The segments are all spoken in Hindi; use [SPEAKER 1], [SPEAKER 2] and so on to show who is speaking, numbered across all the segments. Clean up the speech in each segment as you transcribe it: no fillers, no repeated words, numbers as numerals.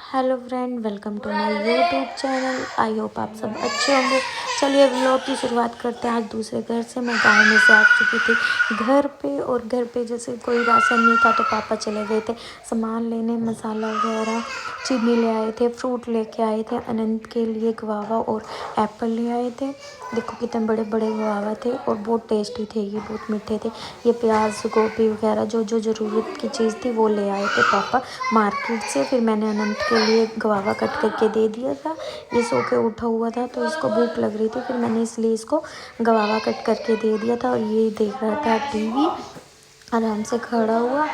[SPEAKER 1] Hello friend, welcome to my YouTube channel. I hope आप सब अच्छे होंगे। चलिए व्लॉग की शुरुआत करते हैं। आज दूसरे घर से मैं गांव में से आ चुकी थी घर पे, और घर पे जैसे कोई राशन नहीं था तो पापा चले गए थे सामान लेने, मसाला वगैरह, चीनी ले आए थे, फ्रूट लेके आए थे, अनंत के लिए गुआवा और एप्पल ले आए थे। देखो कितने बड़े बड़े गुआवा थे और बहुत टेस्टी थे, ये बहुत मीठे थे। ये प्याज गोभी वगैरह जो जो ज़रूरत की चीज़ थी वो ले आए थे पापा मार्केट से। फिर मैंने अनंत के लिए गुआवा कट करके दे दिया था। ये सो के उठा हुआ था तो इसको भूख लग रही थी, फिर मैंने इसलिए इसको गुआवा कट करके दे दिया था। और ये देख रहा था टीवी, आराम से खड़ा हुआ।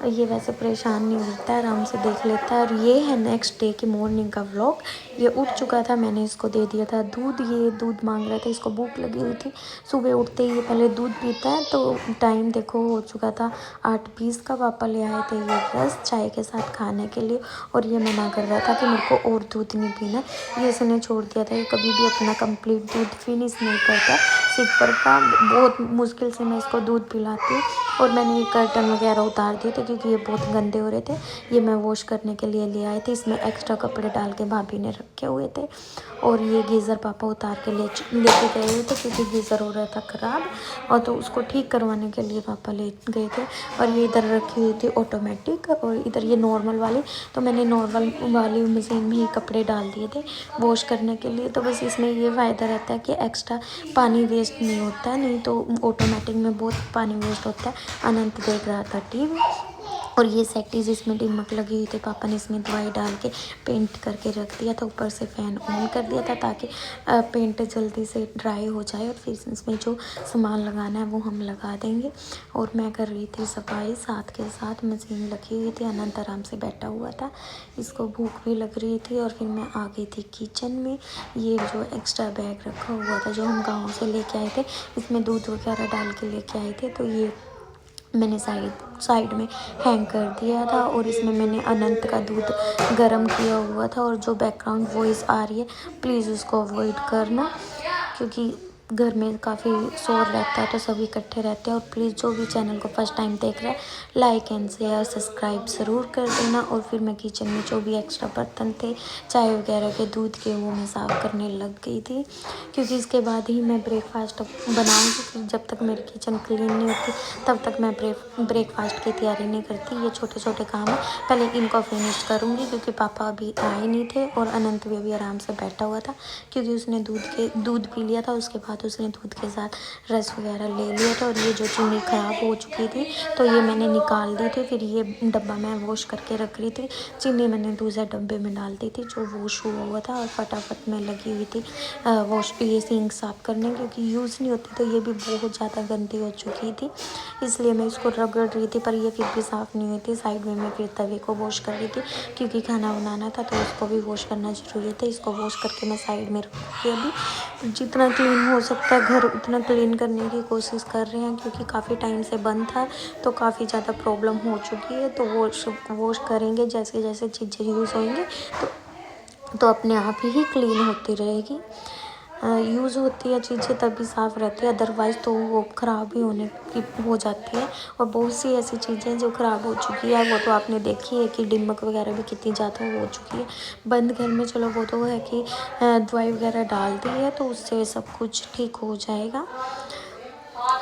[SPEAKER 1] ये वैसे परेशान नहीं होता है, आराम से देख लेता है। और ये है नेक्स्ट डे की मॉर्निंग का व्लॉग। ये उठ चुका था, मैंने इसको दे दिया था दूध। ये दूध मांग रहा था, इसको भूख लगी हुई थी। सुबह उठते ही ये पहले दूध पीता है। तो टाइम देखो हो चुका था 8:20 का। पापा ले आए थे ये रस चाय के साथ खाने के लिए, और ये मना कर रहा था कि मेरे को और दूध नहीं पीना। ये इसने छोड़ दिया था, ये कभी भी अपना कंप्लीट दूध फिनिश नहीं करता। सिपर का बहुत मुश्किल से मैं इसको दूध पिलाती हूँ। और मैंने ये कर्टन वगैरह उतार दिए थे क्योंकि ये बहुत गंदे हो रहे थे। ये मैं वॉश करने के लिए ले आए थे, इसमें एक्स्ट्रा कपड़े डाल के भाभी ने रखे हुए थे। और ये गीज़र पापा उतार के लेके गए हुए थे क्योंकि गीज़र हो रहा था ख़राब, और तो उसको ठीक करवाने के लिए पापा ले गए थे। और ये इधर रखी हुई थी ऑटोमेटिक, और इधर ये नॉर्मल वाली। तो मैंने नॉर्मल वाली मशीन में ही कपड़े डाल दिए थे वॉश करने के लिए। तो बस इसमें ये फ़ायदा रहता है कि एक्स्ट्रा पानी वेस्ट नहीं होता है, नहीं तो ऑटोमेटिक में बहुत पानी वेस्ट होता है। अनंत देख रहा था टीवी, और ये सेटिस इसमें दिमक लगी हुई थी। पापा ने इसमें दवाई डाल के पेंट करके रख दिया था। ऊपर से फ़ैन ऑन कर दिया था ताकि पेंट जल्दी से ड्राई हो जाए, और फिर इसमें जो सामान लगाना है वो हम लगा देंगे। और मैं कर रही थी सफाई, साथ के साथ मशीन लगी हुई थी। अनंत आराम से बैठा हुआ था, इसको भूख भी लग रही थी। और फिर मैं आ गई थी किचन में। ये जो एक्स्ट्रा बैग रखा हुआ था जो हम गाँव से लेके आए थे, इसमें दूध वगैरह डाल के लेके आए थे, तो ये मैंने साइड में हैंग कर दिया था। और इसमें मैंने अनंत का दूध गर्म किया हुआ था। और जो बैकग्राउंड वॉइस आ रही है प्लीज़ उसको अवॉइड करना, क्योंकि घर में काफ़ी शोर रहता है तो सभी इकट्ठे रहते हैं। और प्लीज़ जो भी चैनल को फर्स्ट टाइम देख रहा है लाइक एंड शेयर सब्सक्राइब ज़रूर कर देना। और फिर मैं किचन में जो भी एक्स्ट्रा बर्तन थे चाय वगैरह के दूध के, वो मैं साफ़ करने लग गई थी, क्योंकि इसके बाद ही मैं ब्रेकफास्ट बनाऊँगी। फिर जब तक मेरी किचन क्लीन नहीं होती तब तक मैं ब्रेकफास्ट की तैयारी नहीं करती। ये छोटे छोटे काम है, पहले इनको फिनिश करूँगी क्योंकि पापा अभी आए नहीं थे। और अनंत भी अभी आराम से बैठा हुआ था क्योंकि उसने दूध पी लिया था। उसके बाद उसने दूध के साथ रस वगैरह ले लिया था। और ये जो चीनी ख़राब हो चुकी थी तो ये मैंने निकाल दी थी। फिर ये डब्बा मैं वॉश करके रख रही थी। चीनी मैंने दूसरे डब्बे में डाल दी थी जो वॉश हुआ हुआ था, और फटाफट में लगी हुई थी वॉश ये सिंक साफ़ करने, क्योंकि यूज़ नहीं होती तो ये भी बहुत ज़्यादा गंदी हो चुकी थी। इसलिए मैं इसको रगड़ रही थी, पर ये फिर भी साफ़ नहीं हुई थी। साइड में मैं फिर तवे को वॉश कर रही थी क्योंकि खाना बनाना था तो इसको भी वॉश करना ज़रूरी था। इसको वॉश करके मैं साइड में रखूँगी। अभी जितना क्लीन हो सकता है घर उतना क्लीन करने की कोशिश कर रहे हैं, क्योंकि काफ़ी टाइम से बंद था तो काफ़ी ज़्यादा प्रॉब्लम हो चुकी है। तो वॉश करेंगे जैसे जैसे चीज़ें यूज़ होंगी तो अपने आप ही क्लीन होती रहेगी। यूज़ होती है चीज़ें तभी साफ़ रहती है, अदरवाइज़ तो वो ख़राब ही होने की हो जाती है। और बहुत सी ऐसी चीज़ें जो ख़राब हो चुकी है वो तो आपने देखी है कि दिमक वगैरह भी कितनी ज़्यादा हो चुकी है बंद घर में। चलो वो तो है कि दवाई वगैरह डाल दी है तो उससे सब कुछ ठीक हो जाएगा।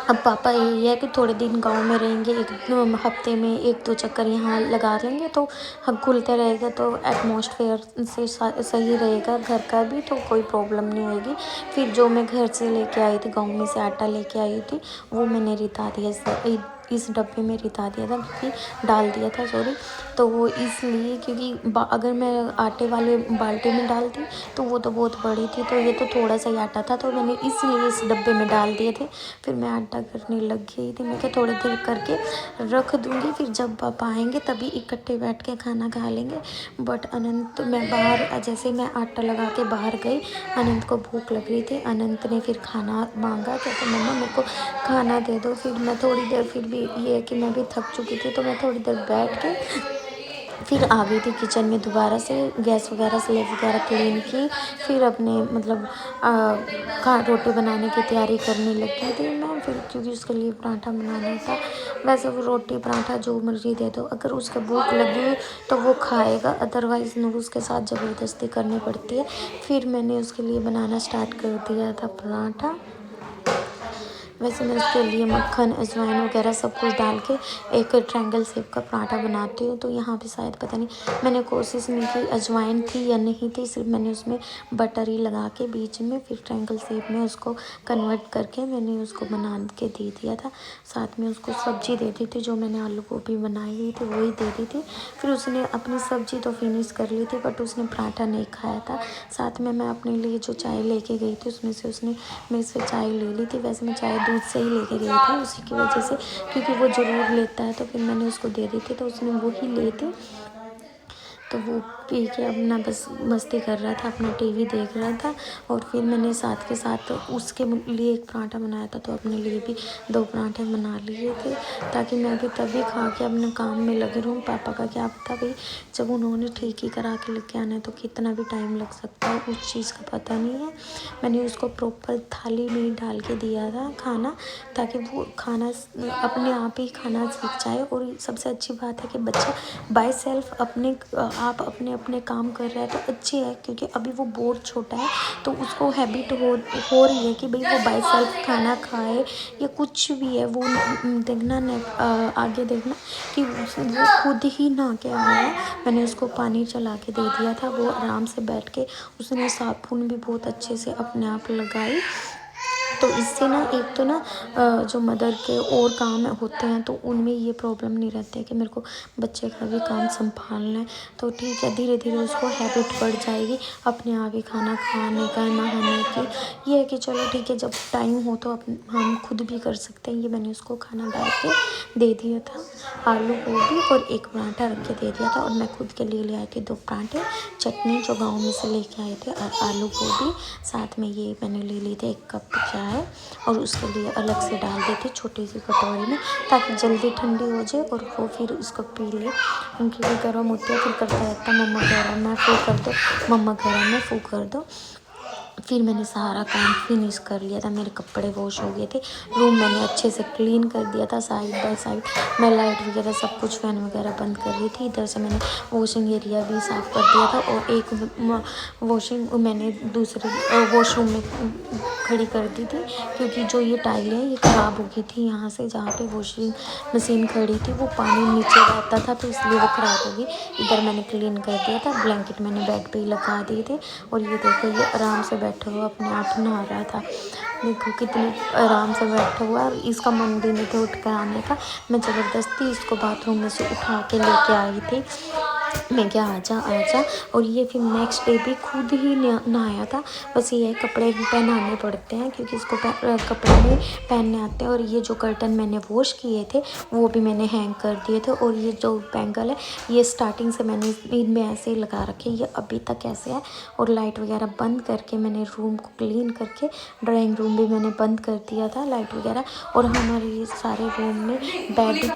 [SPEAKER 1] अब पापा यही है कि थोड़े दिन गांव में रहेंगे, एक हफ्ते में 1-2 चक्कर यहाँ लगा लेंगे तो हम खुलते रहेगा तो एटमॉस्फेयर से सही रहेगा घर का भी, तो कोई प्रॉब्लम नहीं होगी। फिर जो मैं घर से लेके आई थी, गांव में से आटा लेके आई थी, वो मैंने रिता दिया इस डब्बे में रिता दिया था, क्योंकि डाल दिया था सॉरी। तो वो इसलिए क्योंकि अगर मैं आटे वाले बाल्टी में डालती तो वो तो बहुत बड़ी थी, तो ये तो थोड़ा सा ही आटा था तो मैंने इसलिए इस डब्बे में डाल दिए थे। फिर मैं आटा करने लग गई थी। मैं क्या थोड़ी देर करके रख दूँगी, फिर जब पापा आएंगे तभी इकट्ठे बैठ के खाना खा लेंगे। बट अनंत मैं बाहर जैसे मैं आटा लगा के बाहर गई, अनंत को भूख लग रही थी। अनंत ने फिर खाना मांगा, कहते मम्मा मेरे को खाना दे दो। फिर मैं थोड़ी देर, फिर भी ये है कि मैं भी थक चुकी थी तो मैं थोड़ी देर बैठ के फिर आ गई थी किचन में दोबारा से, गैस वगैरह स्लेव वगैरह क्लीन की। फिर अपने मतलब रोटी बनाने की तैयारी करने लगी थी मैं, फिर क्योंकि उसके लिए पराठा बनाना था। वैसे वो रोटी पराठा जो मर्जी दे दो, अगर उसको भूख लगी हुई तो वो खाएगा, अदरवाइज़ नूडल्स के साथ ज़बरदस्ती करनी पड़ती है। फिर मैंने उसके लिए बनाना स्टार्ट कर दिया था पराठा। वैसे मैं उसके लिए मक्खन अजवाइन वगैरह सब कुछ डाल के एक ट्रायंगल शेप का पराठा बनाती हूँ। तो यहाँ पे शायद पता नहीं मैंने कोशिश नहीं की अजवाइन थी या नहीं थी, सिर्फ मैंने उसमें बटर ही लगा के बीच में फिर ट्रायंगल शेप में उसको कन्वर्ट करके मैंने उसको बना के दे दिया था। साथ में उसको सब्जी दे दी थी, जो मैंने आलू गोभी बनाई हुई थी वही दे दी थी। फिर उसने अपनी सब्जी तो फिनिश कर ली थी, बट उसने पराठा नहीं खाया था। साथ में मैं अपने लिए जो चाय लेके गई थी उसमें से उसने मेरे से चाय ले ली थी। वैसे मैं चाय दूध से ही लेके गई थी उसी की वजह से, क्योंकि वो ज़रूर लेता है, तो फिर मैंने उसको दे दी थी तो उसने वो ही ली थी। तो वो पी के अपना बस मस्ती कर रहा था, अपना टीवी देख रहा था। और फिर मैंने साथ के साथ उसके लिए एक पराठा बनाया था, तो अपने लिए भी 2 पराठे बना लिए थे, ताकि मैं भी तभी खा के अपने काम में लगी रहूँ। पापा का क्या पता भाई, जब उन्होंने ठीक ही करा के लेके आना है तो कितना भी टाइम लग सकता है, उस चीज़ का पता नहीं है। मैंने उसको प्रॉपर थाली में ही डाल के दिया था खाना, ताकि वो खाना अपने आप ही खाना सीख जाए। और सबसे अच्छी बात है कि बच्चा बाय सेल्फ आप अपने अपने काम कर रहा है तो अच्छी है, क्योंकि अभी वो बहुत छोटा है, तो उसको हैबिट हो रही है कि भाई वो बाय सेल्फ खाना खाए या कुछ भी है। वो देखना आगे देखना कि वो खुद ही ना क्या है। मैंने उसको पानी चला के दे दिया था, वो आराम से बैठ के उसने साबुन भी बहुत अच्छे से अपने आप लगाई। तो इससे ना एक तो ना जो मदर के और काम होते हैं तो उनमें ये प्रॉब्लम नहीं रहती है कि मेरे को बच्चे का भी काम संभालना है। तो ठीक है, धीरे धीरे उसको हैबिट बढ़ जाएगी अपने आप ही खाना खाने का, नहाने की। ये है कि चलो ठीक है, जब टाइम हो तो हम खुद भी कर सकते हैं। ये मैंने उसको खाना डाल के दे दिया था, आलू गोभी और एक पराठा रख के दे दिया था। और मैं खुद के लिए ले आई थी 2 पराठे, चटनी जो गाँव में से लेके आए थे, और आलू गोभी। साथ में ये मैंने ले ली थी 1 कप चाय, और उसके लिए अलग से डाल दी थी छोटी सी कटोरी में, ताकि जल्दी ठंडी हो जाए और वो फिर उसको पी ले। उनकी भी गर्म होती है, फिर करता रहता मम्मा गर्म है फू कर दो, मम्मा गर्म है फू कर दो। फिर मैंने सारा काम फिनिश कर लिया था, मेरे कपड़े वॉश हो गए थे, रूम मैंने अच्छे से क्लीन कर दिया था साइड बाय साइड। मैं लाइट वगैरह सब कुछ फैन वगैरह बंद कर रही थी। इधर से मैंने वॉशिंग एरिया भी साफ़ कर दिया था, और एक वॉशिंग मैंने दूसरे वॉशरूम में खड़ी कर दी थी, क्योंकि जो ये टाइल है ये ख़राब हो गई थी। यहाँ से जहाँ पे वॉशिंग मशीन खड़ी थी वो पानी नीचे रहता था, तो इसलिए वो ख़राब हो गई। इधर मैंने क्लीन कर दिया था, ब्लैंकेट मैंने बेड पे ही लगा दिए थे। और ये देखो, ये आराम से बैठा हुआ अपने आप नहा रहा था। देखो कितने आराम से बैठा हुआ, और इसका मन भी नहीं था उठ कर आने का। मैं ज़बरदस्ती इसको बाथरूम में से उठा के लेके आई थी, मैं क्या आजा आजा। और ये फिर नेक्स्ट डे भी खुद ही नहाया था। बस ये कपड़े भी पहनाने पड़ते हैं, क्योंकि इसको कपड़े में पहनने आते हैं। और ये जो कर्टन मैंने वॉश किए थे वो भी मैंने हैंग कर दिए थे। और ये जो बैंगल है ये स्टार्टिंग से मैंने इनमें ऐसे ही लगा रखे, ये अभी तक ऐसे है। और लाइट वगैरह बंद करके मैंने रूम को क्लीन करके, ड्राइंग रूम भी मैंने बंद कर दिया था लाइट वगैरह। और हमारे ये सारे रूम में बेड,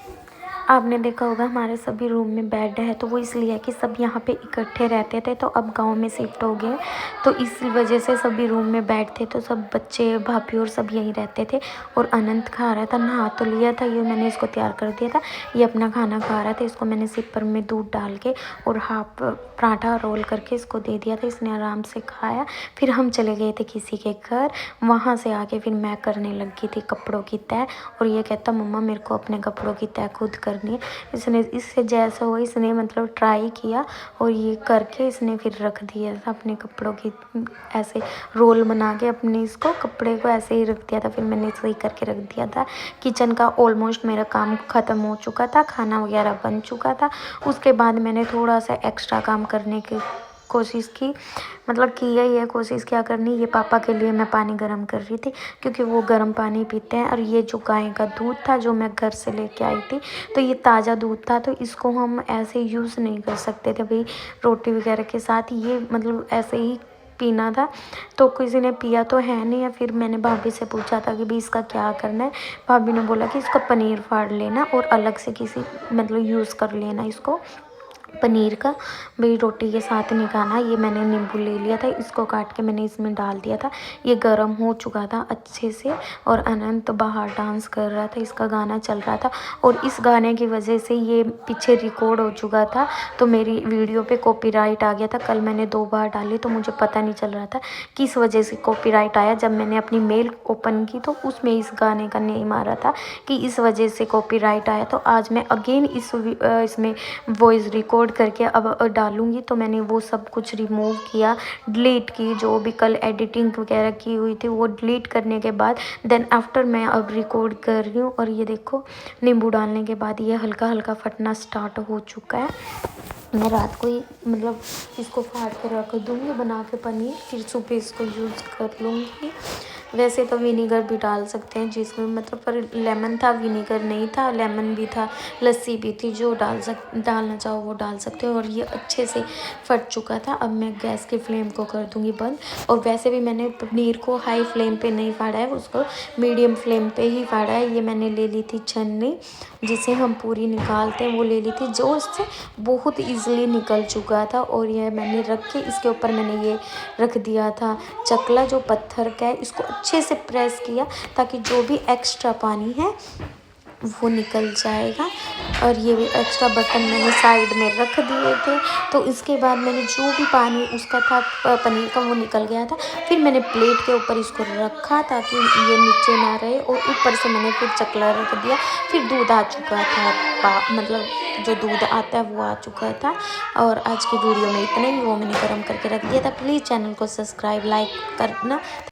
[SPEAKER 1] आपने देखा होगा हमारे सभी रूम में बेड है, तो वो इसलिए है कि सब यहाँ पे इकट्ठे रहते थे। तो अब गांव में शिफ्ट हो गए, तो इस वजह से सभी रूम में बेड थे, तो सब बच्चे भाभी और सब यहीं रहते थे। और अनंत खा रहा था, नहा तो लिया था, ये मैंने इसको तैयार कर दिया था, ये अपना खाना खा रहा था। इसको मैंने सिपर में दूध डाल के और हाफ पराठा रोल करके इसको दे दिया था, इसने आराम से खाया। फिर हम चले गए थे किसी के घर, वहाँ से आके फिर मैं करने लगी थी कपड़ों की तय। और ये कहता मम्मा मेरे को अपने कपड़ों की तय खुद करनी है। इसने इससे जैसा हो इसने मतलब ट्राई किया, और ये करके इसने फिर रख दिया था अपने कपड़ों की, ऐसे रोल बना के अपने इसको कपड़े को ऐसे ही रख दिया था। फिर मैंने सही करके रख दिया था। किचन का ऑलमोस्ट मेरा काम ख़त्म हो चुका था, खाना वगैरह बन चुका था। उसके बाद मैंने थोड़ा सा एक्स्ट्रा काम करने की कोशिश की, मतलब किया ही है कोशिश क्या करनी। ये पापा के लिए मैं पानी गर्म कर रही थी, क्योंकि वो गर्म पानी पीते हैं। और ये जो गाय का दूध था जो मैं घर से लेके आई थी, तो ये ताज़ा दूध था, तो इसको हम ऐसे यूज़ नहीं कर सकते थे भाई रोटी वगैरह के साथ, ये मतलब ऐसे ही पीना था। तो किसी ने पिया तो है नहीं है। फिर मैंने भाभी से पूछा था कि भाई इसका क्या करना है। भाभी ने बोला कि इसका पनीर फाड़ लेना और अलग से किसी मतलब यूज़ कर लेना इसको। पनीर का भाई रोटी के साथ नहीं खाना। ये मैंने नींबू ले लिया था, इसको काट के मैंने इसमें डाल दिया था। ये गर्म हो चुका था अच्छे से और अनंत बाहर डांस कर रहा था, इसका गाना चल रहा था और इस गाने की वजह से ये पीछे रिकॉर्ड हो चुका था तो मेरी वीडियो पे कॉपीराइट आ गया था। कल मैंने 2 बार डाली तो मुझे पता नहीं चल रहा था किस वजह से कॉपीराइट आया। जब मैंने अपनी मेल ओपन की तो उसमें इस गाने का नेम आ रहा था कि इस वजह से कॉपीराइट आया। तो आज मैं अगेन इसमें वॉइस रिकॉर्ड करके अब डालूँगी। तो मैंने वो सब कुछ रिमूव किया, डिलीट की, जो भी कल एडिटिंग वगैरह की हुई थी वो डिलीट करने के बाद देन आफ्टर मैं अब रिकॉर्ड कर रही हूँ। और ये देखो नींबू डालने के बाद ये हल्का हल्का फटना स्टार्ट हो चुका है। मैं रात को ही मतलब इसको फाड़ के रख दूँगी बना के पनीर, फिर सुबह इसको यूज़ कर लूँगी। वैसे तो विनीगर भी डाल सकते हैं जिसमें मतलब, पर लेमन था, विनीगर नहीं था, लेमन भी था, लस्सी भी थी, जो डालना चाहो वो डाल सकते हो। और ये अच्छे से फट चुका था। अब मैं गैस की फ्लेम को कर दूँगी बंद। और वैसे भी मैंने पनीर को हाई फ्लेम पे नहीं फाड़ा है, उसको मीडियम फ्लेम पे ही फाड़ा है। ये मैंने ले ली थी छन्नी जिसे हम पूरी निकालते हैं, वो ले ली थी जो इससे बहुत ईजिली निकल चुका था। और यह मैंने रख के इसके ऊपर मैंने ये रख दिया था चकला जो पत्थर का है, इसको अच्छे से प्रेस किया ताकि जो भी एक्स्ट्रा पानी है वो निकल जाएगा। और ये भी एक्स्ट्रा बर्तन मैंने साइड में रख दिए थे। तो इसके बाद मैंने जो भी पानी उसका था पनीर का वो निकल गया था। फिर मैंने प्लेट के ऊपर इसको रखा ताकि ये नीचे ना रहे और ऊपर से मैंने फिर चकला रख दिया। फिर दूध आ चुका था, मतलब जो दूध आता है वो आ चुका था। और आज की वीडियो में इतना ही, वो मैंने गर्म करके रख दिया था। प्लीज़ चैनल को सब्सक्राइब लाइक करना।